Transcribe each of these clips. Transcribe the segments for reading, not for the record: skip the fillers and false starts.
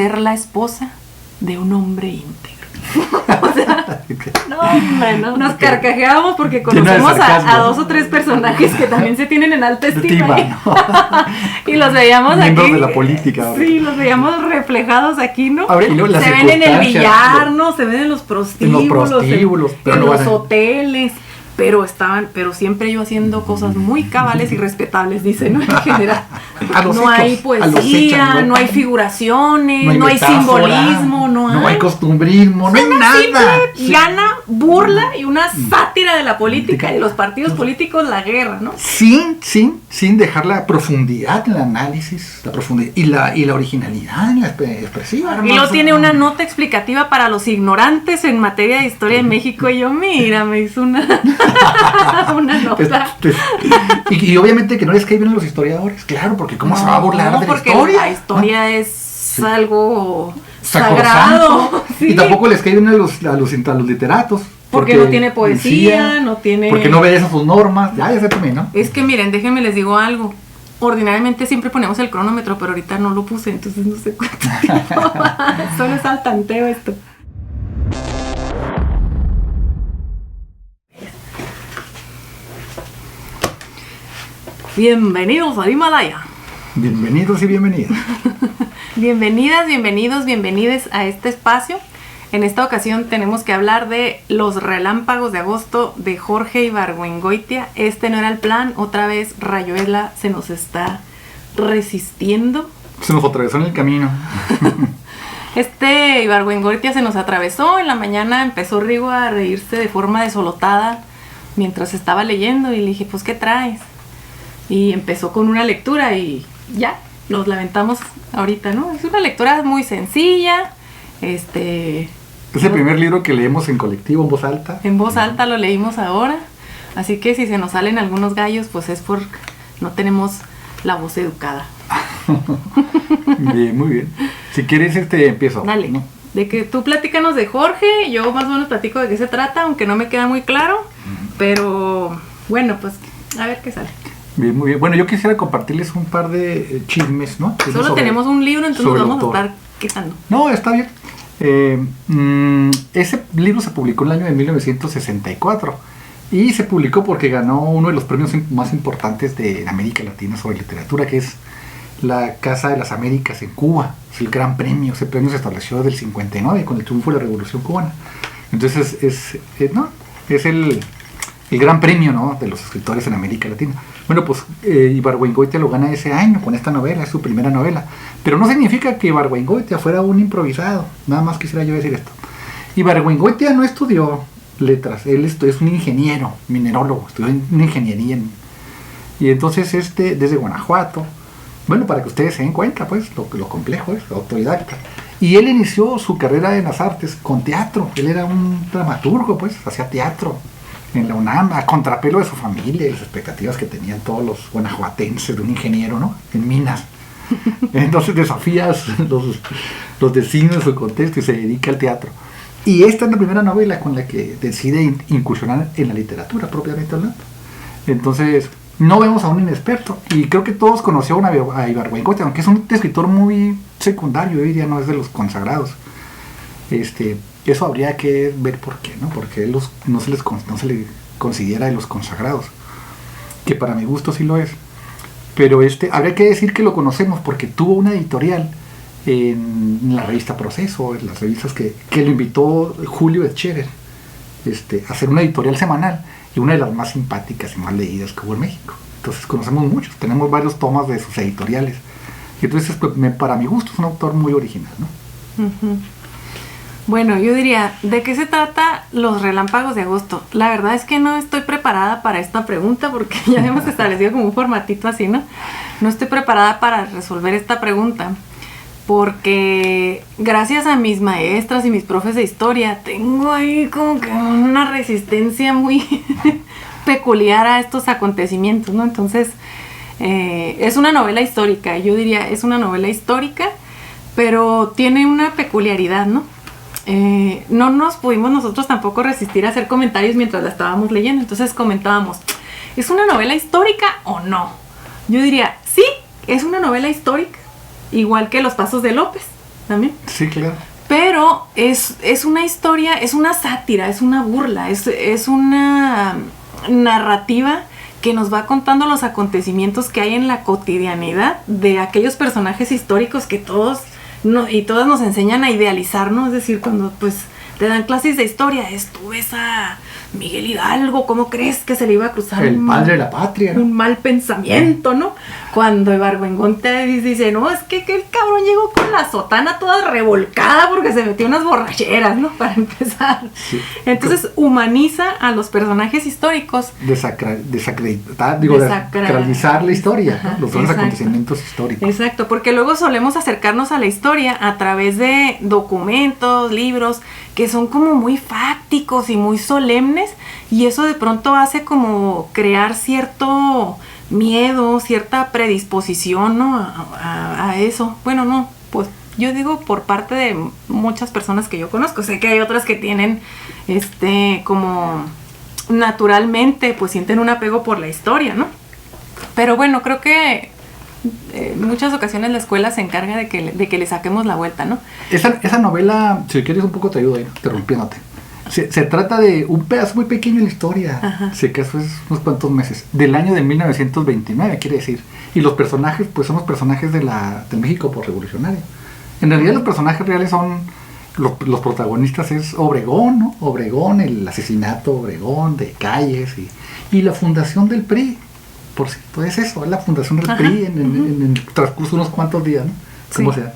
ser la esposa de un hombre íntegro. O sea, no, hombre, no. Nos carcajeábamos porque conocemos a 2 o 3 personajes que también se tienen en alta estima. Y los veíamos miembros aquí. De la política. Sí, los veíamos reflejados aquí, ¿no? Ver, se ven en el billar, ¿no? Se ven en los prostíbulos, en los hoteles. Pero siempre yo haciendo cosas muy cabales y respetables, dice, ¿no? En general. No hay poesía, no hay figuraciones, no hay simbolismo, no hay costumbrismo, no hay nada. Simple, llana, burla y una sátira de la política y de los partidos políticos, la guerra, ¿no? Sin dejar la profundidad en el análisis, la profundidad y la originalidad en la expresiva. Y luego tiene una nota explicativa para los ignorantes en materia de historia de México. Y yo, mira, me hizo una nota. Y obviamente que no les cae bien a los historiadores, claro, porque ¿cómo se va a burlar de la historia? Porque la historia es algo sagrado. Sí. Y tampoco les cae bien a los literatos. Porque no tiene poesía, no tiene... Porque no obedece a sus normas, ya se terminó. Es que miren, déjenme les digo algo. Ordinariamente siempre ponemos el cronómetro, pero ahorita no lo puse, entonces no sé cuánto tiempo. Solo es al tanteo esto. Bienvenidos al Himalaya. Bienvenidos y bienvenidas. Bienvenidas, bienvenidos, bienvenides a este espacio. En esta ocasión tenemos que hablar de Los Relámpagos de Agosto de Jorge Ibargüengoitia. Este no era el plan, otra vez Rayuela se nos está resistiendo. Se nos atravesó en el camino. Ibargüengoitia se nos atravesó, en la mañana empezó Rigo a reírse de forma desolotada mientras estaba leyendo y le dije, pues ¿qué traes? Y empezó con una lectura y ya, nos la aventamos ahorita, ¿no? Es una lectura muy sencilla, Es el primer libro que leemos en colectivo, en voz alta. En voz alta lo leímos ahora, así que si se nos salen algunos gallos, pues es porque no tenemos la voz educada. Bien, muy bien. Si quieres, empiezo. Dale, ¿no? De que tú platícanos de Jorge, yo más o menos platico de qué se trata, aunque no me queda muy claro, pero bueno, pues a ver qué sale. Bien, muy bien. Bueno, yo quisiera compartirles un par de chismes, ¿no? Solo tenemos un libro, entonces nos vamos a estar quejando. No, está bien. Ese libro se publicó en el año de 1964 y se publicó porque ganó uno de los premios más importantes de América Latina sobre literatura, que es la Casa de las Américas en Cuba. Es el gran premio. Ese premio se estableció desde el 59 con el triunfo de la Revolución Cubana. Entonces es el gran premio, ¿no?, de los escritores en América Latina. Bueno, pues Ibargüengoitia lo gana ese año con esta novela, es su primera novela. Pero no significa que Ibargüengoitia fuera un improvisado, nada más quisiera yo decir esto. Ibargüengoitia no estudió letras, él es un ingeniero, minerólogo, estudió en ingeniería. Y entonces desde Guanajuato, bueno, para que ustedes se den cuenta, pues, lo complejo es, autodidacta. Y él inició su carrera en las artes con teatro, él era un dramaturgo, pues, hacía teatro en la UNAM, a contrapelo de su familia y las expectativas que tenían todos los guanajuatenses de un ingeniero, ¿no?, en minas. Entonces desafías los designios de su contexto y se dedica al teatro. Y esta es la primera novela con la que decide incursionar en la literatura propiamente hablando. Entonces no vemos a un inexperto, y creo que todos conocieron a Ibargüengoitia, aunque es un escritor muy secundario, yo diría, no es de los consagrados. Eso habría que ver por qué, ¿no? Porque él no se le considera de los consagrados, que para mi gusto sí lo es. Pero habría que decir que lo conocemos porque tuvo una editorial en la revista Proceso, en las revistas que lo invitó Julio Etcherer a hacer una editorial semanal, y una de las más simpáticas y más leídas que hubo en México. Entonces conocemos muchos, tenemos varios tomas de sus editoriales. Y entonces, para mi gusto, es un autor muy original, ¿no? Uh-huh. Bueno, yo diría, ¿de qué se trata Los Relámpagos de Agosto? La verdad es que no estoy preparada para esta pregunta, porque ya hemos establecido como un formatito así, ¿no? No estoy preparada para resolver esta pregunta, porque gracias a mis maestras y mis profes de historia, tengo ahí como que una resistencia muy peculiar a estos acontecimientos, ¿no? Entonces, es una novela histórica, yo diría, es una novela histórica, pero tiene una peculiaridad, ¿no? No nos pudimos nosotros tampoco resistir a hacer comentarios mientras la estábamos leyendo. Entonces comentábamos, ¿es una novela histórica o no? Yo diría, sí, es una novela histórica, igual que Los Pasos de López, también. Sí, claro. Pero es una historia, es una sátira, es una burla, es una narrativa que nos va contando los acontecimientos que hay en la cotidianidad de aquellos personajes históricos que todos y todas nos enseñan a idealizar, ¿no? Es decir, cuando pues te dan clases de historia, tú ves a Miguel Hidalgo, ¿cómo crees que se le iba a cruzar el padre de la patria, ¿no? Un mal pensamiento, ¿no? Cuando Ibargüengún te dice, no, es que el cabrón llegó con la sotana toda revolcada porque se metió unas borracheras, ¿no? Para empezar. Sí. Entonces humaniza a los personajes históricos. Desacralizar la historia, ¿no? Los grandes acontecimientos históricos. Exacto, porque luego solemos acercarnos a la historia a través de documentos, libros, que son como muy fácticos y muy solemnes, y eso de pronto hace como crear cierto miedo, cierta predisposición, ¿no? a eso. Bueno, no, pues yo digo por parte de muchas personas que yo conozco. Sé que hay otras que tienen como naturalmente pues sienten un apego por la historia, ¿no? Pero bueno, creo que en muchas ocasiones la escuela se encarga de que le saquemos la vuelta, ¿no? Esa novela, si quieres un poco te ayudo, interrumpiéndote. Se trata de un pedazo muy pequeño de la historia. Ajá. Si acaso es unos cuantos meses. Del año de 1929, quiere decir. Y los personajes, pues son los personajes del México posrevolucionario. En realidad los personajes reales son, los protagonistas es Obregón, ¿no? Obregón, el asesinato Obregón de Calles y la fundación del PRI. Por cierto, es eso, es la fundación del PRI en el transcurso de unos cuantos días, ¿no? Como sea.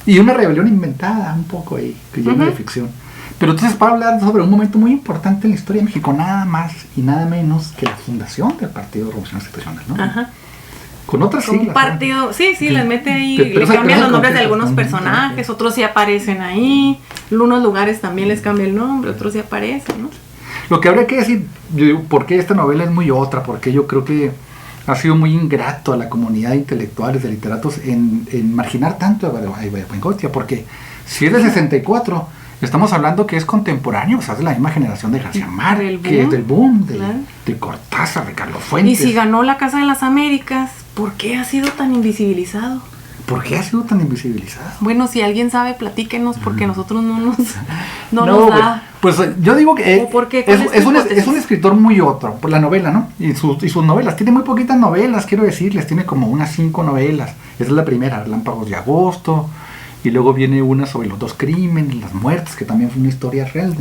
Y una rebelión inventada un poco ahí, que llena de ficción. Pero entonces para hablar sobre un momento muy importante en la historia de México, nada más y nada menos que la fundación del Partido Revolución Institucional, ¿no? Ajá. Con otras siglas. Un partido, sí, les mete ahí, le cambian los nombres de algunos personajes, otros sí aparecen ahí, unos lugares también les cambia el nombre, otros sí aparecen, ¿no? Lo que habría que decir, yo digo, ¿por qué esta novela es muy otra? Porque yo creo que ha sido muy ingrato a la comunidad de intelectuales, de literatos, en marginar tanto a Ibargüengoitia, porque si es de 64, estamos hablando que es contemporáneo, o sea, es de la misma generación de García Márquez, del boom, de Cortázar, de Carlos Fuentes. Y si ganó la Casa de las Américas, ¿por qué ha sido tan invisibilizado? ¿Por qué ha sido tan invisibilizado? Bueno, si alguien sabe, platíquenos, porque nosotros no nos da. Pues yo digo que es un escritor muy otro, por la novela, ¿no? Y sus novelas. Tiene muy poquitas novelas, quiero decirles. Tiene como unas 5 novelas. Esa es la primera, Relámpagos de Agosto. Y luego viene una sobre los 2 crímenes, las muertes, que también fue una historia real.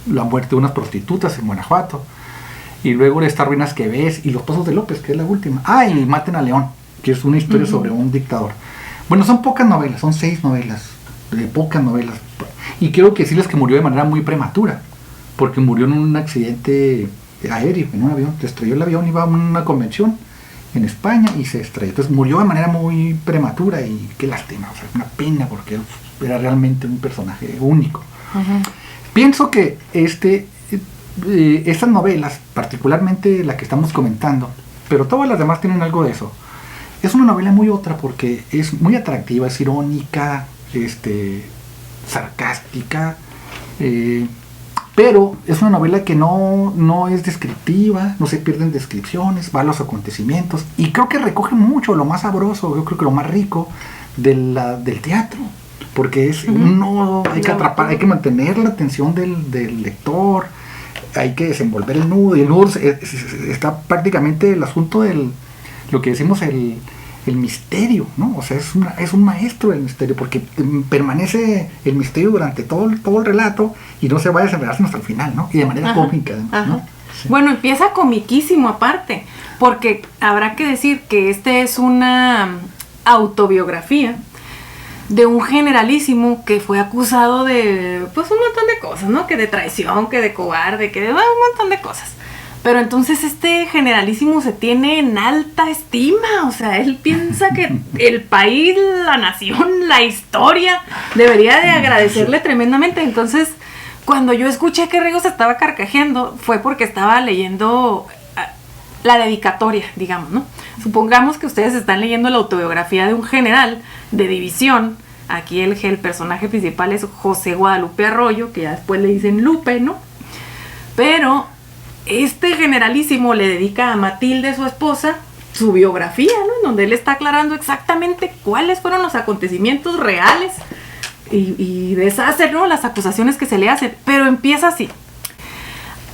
La muerte de unas prostitutas en Guanajuato. Y luego Estas ruinas que ves. Y Los Pozos de López, que es la última. Y Maten a León, que es una historia sobre un dictador. Bueno, son pocas novelas, son 6 novelas, pocas novelas. Y quiero decirles que murió de manera muy prematura, porque murió en un accidente aéreo, en un avión. Se estrelló el avión, iba a una convención en España y se estrelló. Entonces murió de manera muy prematura y qué lástima, o sea, una pena, porque era realmente un personaje único. Pienso que estas novelas, particularmente la que estamos comentando, pero todas las demás tienen algo de eso. Es una novela muy otra porque es muy atractiva, es irónica, sarcástica, pero es una novela que no es descriptiva, no se pierden descripciones, va a los acontecimientos, y creo que recoge mucho lo más sabroso, yo creo que lo más rico del teatro, porque es hay que atrapar, hay que mantener la atención del lector, hay que desenvolver el nudo, y el nudo está prácticamente el asunto lo que decimos el misterio, ¿no? O sea, es un maestro del misterio, porque permanece el misterio durante todo el relato y no se va a desenredar hasta el final, ¿no? Y de manera cómica, ¿no? Sí. Bueno, empieza comiquísimo aparte, porque habrá que decir que es una autobiografía de un generalísimo que fue acusado de, pues, un montón de cosas, ¿no? Que de traición, que de cobarde, que de un montón de cosas. Pero entonces este generalísimo se tiene en alta estima, o sea, él piensa que el país, la nación, la historia debería de agradecerle tremendamente. Entonces, cuando yo escuché que Rigo se estaba carcajeando, fue porque estaba leyendo la dedicatoria, digamos, ¿no? Supongamos que ustedes están leyendo la autobiografía de un general de división. Aquí el personaje principal es José Guadalupe Arroyo, que ya después le dicen Lupe, ¿no? Pero este generalísimo le dedica a Matilde, su esposa, su biografía, ¿no? En donde él está aclarando exactamente cuáles fueron los acontecimientos reales y deshace, ¿no?, las acusaciones que se le hacen. Pero empieza así: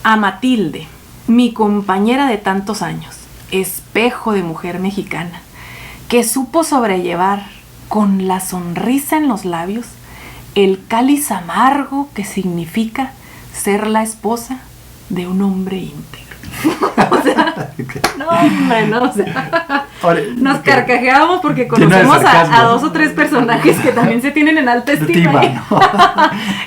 a Matilde, mi compañera de tantos años, espejo de mujer mexicana, que supo sobrellevar con la sonrisa en los labios el cáliz amargo que significa ser la esposa de un hombre íntegro. O sea, no, hombre, no, o sea, ahora, nos carcajeábamos porque conocemos a 2 o 3 personajes que también se tienen en alta estima, ¿no?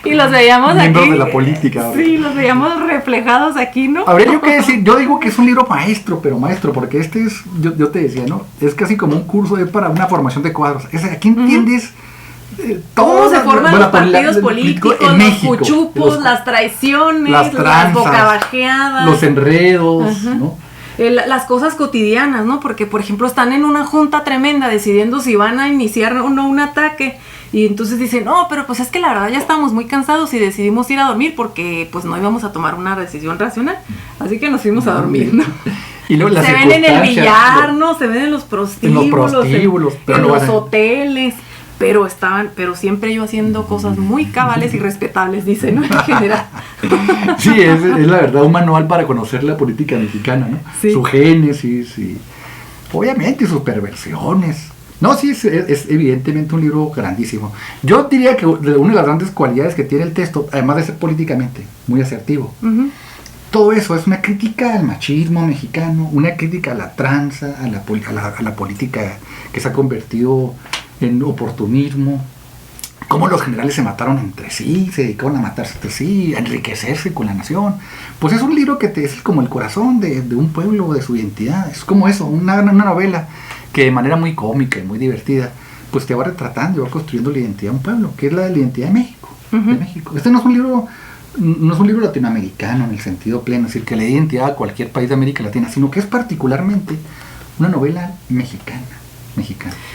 Y los veíamos miembros aquí, de la política. Sí, los veíamos reflejados aquí, ¿no? Habría yo que decir, yo digo que es un libro maestro, pero maestro, porque este es, yo te decía, ¿no? Es casi como un curso para una formación de cuadros. Aquí entiendes cómo se forman los partidos políticos, en México, los cuchupos, las traiciones, las bocabajeadas, los enredos, ¿no? Las cosas cotidianas, ¿no? Porque, por ejemplo, están en una junta tremenda decidiendo si van a iniciar o no un ataque, y entonces dicen, no, pero pues es que la verdad ya estábamos muy cansados y decidimos ir a dormir porque pues no íbamos a tomar una decisión racional, así que nos fuimos a dormir, ¿no? Y luego se ven en el billar, ¿no? Se ven en los prostíbulos, en los hoteles. Pero siempre yo haciendo cosas muy cabales y respetables, dice, ¿no? En general. Sí, es la verdad un manual para conocer la política mexicana, ¿no? Sí. Su génesis y obviamente sus perversiones. No, sí, es evidentemente un libro grandísimo. Yo diría que una de las grandes cualidades que tiene el texto, además de ser políticamente muy asertivo, todo eso es una crítica al machismo mexicano, una crítica a la tranza, a la política que se ha convertido en oportunismo, cómo los generales se mataron entre sí, se dedicaron a matarse entre sí, a enriquecerse con la nación. Pues es un libro que es como el corazón de un pueblo, de su identidad. Es como eso, una novela que de manera muy cómica y muy divertida, pues te va retratando y va construyendo la identidad de un pueblo, que es la identidad de México. De México. Este no es un libro latinoamericano en el sentido pleno, es decir, que le dé identidad a cualquier país de América Latina, sino que es particularmente una novela mexicana.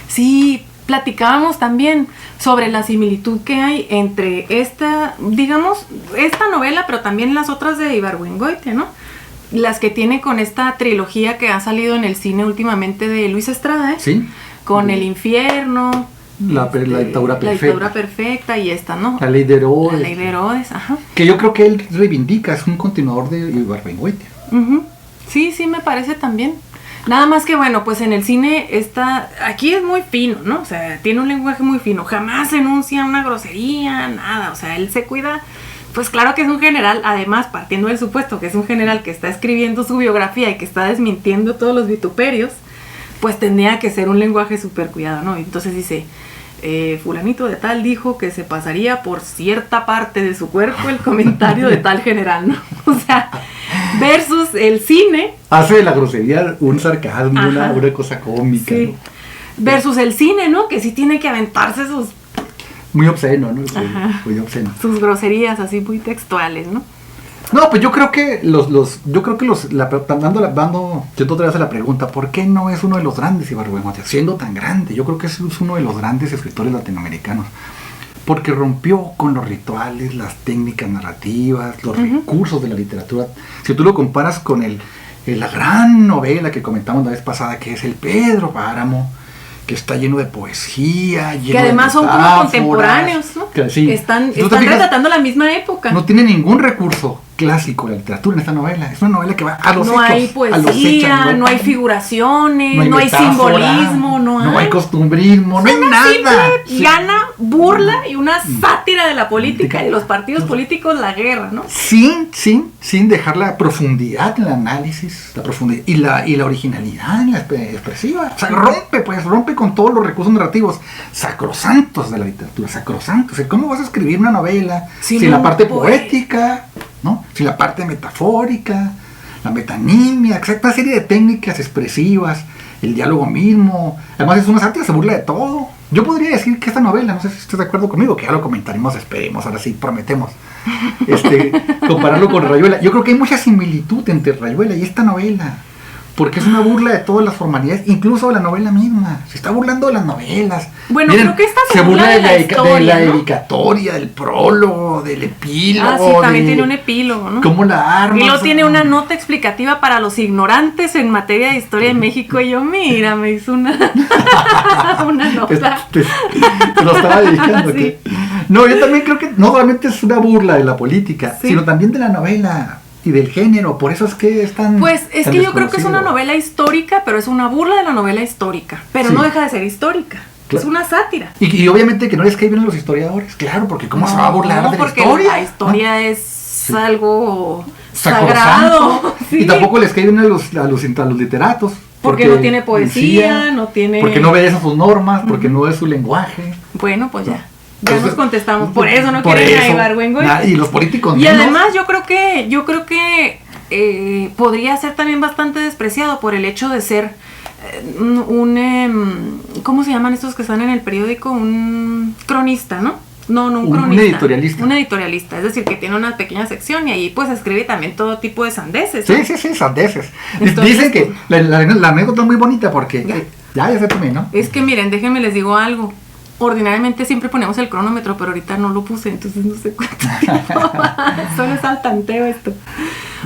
Sí, platicábamos también sobre la similitud que hay entre esta novela, pero también las otras de Ibargüengoitia, ¿no? Las que tiene con esta trilogía que ha salido en el cine últimamente de Luis Estrada, ¿eh? Sí. Con El Infierno, la dictadura perfecta. La dictadura perfecta y esta, ¿no? La Ley de Herodes. La Ley de Herodes, ajá. Que yo creo que él reivindica, es un continuador de Ibargüengoitia. Sí, me parece también. Nada más que bueno, pues en el cine aquí es muy fino, ¿no? O sea, tiene un lenguaje muy fino, jamás enuncia una grosería, nada, o sea, él se cuida. Pues claro que es un general, además, partiendo del supuesto que es un general que está escribiendo su biografía y que está desmintiendo todos los vituperios, pues tendría que ser un lenguaje súper cuidado, ¿no? Entonces dice, fulanito de tal dijo que se pasaría por cierta parte de su cuerpo el comentario de tal general, ¿no? O sea, versus el cine. Hace de la grosería un sarcasmo, una cosa cómica, sí, ¿no? Versus el cine, ¿no? Que sí tiene que aventarse sus... Muy obsceno, ¿no? Muy obsceno. Sus groserías así muy textuales, ¿no? No, pues yo creo que dando yo otra vez a la pregunta, ¿por qué no es uno de los grandes Ibargüengoitia? Siendo tan grande, yo creo que es uno de los grandes escritores latinoamericanos. Porque rompió con los rituales, las técnicas narrativas, los recursos de la literatura. Si tú lo comparas con la gran novela que comentamos la vez pasada, que es El Pedro Páramo, que está lleno de poesía, lleno que además de son como contemporáneos, ¿no? Que, sí. Están retratando la misma época. No tiene ningún recurso clásico de la literatura en esta novela. Es una novela que va a los hechos. No hay poesía, no hay figuraciones, no hay simbolismo, no hay costumbrismo, no hay nada. Gana, burla y una sátira de la política y de los partidos políticos, la guerra, ¿no? Sin dejar la profundidad en el análisis, la profundidad y la originalidad en la expresiva. O sea, rompe con todos los recursos narrativos sacrosantos de la literatura, sacrosantos. O sea, ¿cómo vas a escribir una novela sin la parte poética, ¿no? Sin la parte metafórica, la metanimia, una serie de técnicas expresivas, el diálogo mismo? Además es una sátira, se burla de todo. Yo podría decir que esta novela, no sé si estás de acuerdo conmigo, que ya lo comentaremos, esperemos, ahora sí, prometemos compararlo con Rayuela. Yo creo que hay mucha similitud entre Rayuela y esta novela, porque es una burla de todas las formalidades, incluso de la novela misma. Se está burlando de las novelas. Bueno, Miren, creo que esta se burla de la historia, ¿no? dedicatoria, del prólogo, del epílogo. Ah, sí, también tiene un epílogo, ¿no? ¿Cómo la arma? Y luego tiene una nota explicativa para los ignorantes en materia de historia de México. Y yo, mira, me hizo una nota. Te lo estaba dedicando. Sí. ¿Qué? No, yo también creo que no solamente es una burla de la política, Sí. sino también de la novela y del género. Por eso es que es tan. Pues es tan que yo creo que es una desconocido. novela histórica, pero es una burla de la novela histórica. Pero Sí. no deja de ser histórica. Claro. Es una sátira. Y obviamente que no les cae bien a los historiadores, claro, porque ¿cómo se va a burlar de la porque historia? la historia es algo Sacrosanto. sagrado. Sí. Y tampoco les cae bien a los literatos. Porque no tiene poesía, no tiene... Porque no obedece sus normas, porque no es su lenguaje. Bueno, pues ya. Ya Entonces, nos contestamos. Por eso no por quieren a eso. Ibargüengoitia. Y los políticos Y menos. además yo creo que podría ser también bastante despreciado por el hecho de ser ¿cómo se llaman estos que están en el periódico? Un cronista, ¿no? No, un cronista. Un editorialista. Un editorialista, es decir, que tiene una pequeña sección y ahí pues escribe también todo tipo de sandeces, ¿no? Sí, sandeces. Entonces, Dicen que la anécdota es muy bonita porque... Ya se tomé, ¿no? Es que miren, déjenme les digo algo. Ordinariamente siempre ponemos el cronómetro, pero ahorita no lo puse, entonces no sé cuánto tiempo. Solo es al tanteo esto.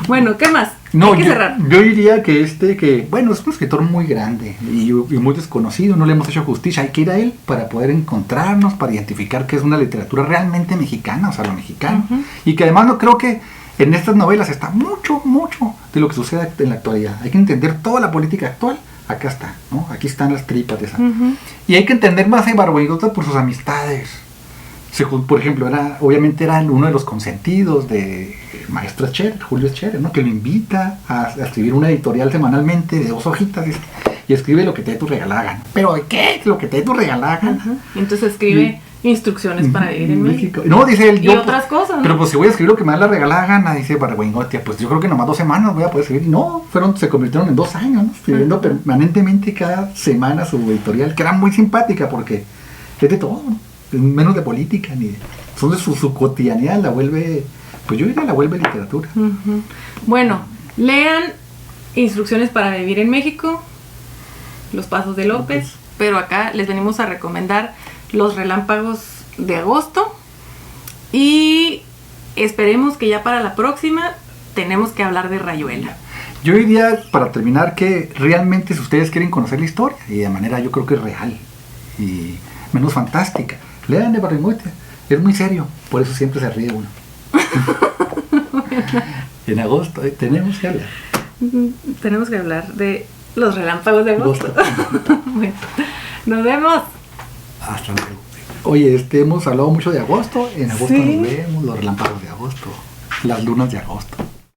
Bueno, ¿qué más? No, Hay que cerrar. yo diría que bueno, es un escritor muy grande y muy desconocido, no le hemos hecho justicia, hay que ir a él para poder encontrarnos, para identificar que es una literatura realmente mexicana, o sea, lo mexicano, y que además no creo que en estas novelas está mucho de lo que sucede en la actualidad. Hay que entender toda la política actual, acá está, ¿no? Aquí están las tripas de esa. Y hay que entender más a Ibargüengoitia por sus amistades. Por ejemplo, obviamente era uno de los consentidos de maestro Scherer, Julio Scherer, ¿no? Que lo invita a escribir una editorial semanalmente de 2 hojitas y escribe lo que te dé tu regalada gana. ¿Pero de qué? Lo que te dé tu regalada gana. Entonces escribe instrucciones para vivir en México. No, dice él. Y otras cosas, ¿no? Pero pues si voy a escribir lo que me da la regalada gana, dice Ibargüengoitia, pues yo creo que nomás 2 semanas voy a poder escribir. No, se convirtieron en 2 años, ¿no? Escribiendo permanentemente cada semana su editorial, que era muy simpática porque es de todo, ¿no? Menos de política, entonces su cotidianidad la vuelve, pues yo diría la vuelve literatura. Bueno, lean Instrucciones para vivir en México, Los Pasos de López, pero acá les venimos a recomendar Los Relámpagos de Agosto y esperemos que ya para la próxima tenemos que hablar de Rayuela. Yo diría, para terminar, que realmente si ustedes quieren conocer la historia, y de manera yo creo que real y menos fantástica, lean de Ibargüengoitia, es muy serio, por eso siempre se ríe uno. En agosto tenemos que hablar. Tenemos que hablar de Los Relámpagos de Agosto. Bueno, nos vemos. Hasta luego. Oye, hemos hablado mucho de agosto, en agosto Sí. nos vemos, los relámpagos de agosto, las lunas de agosto.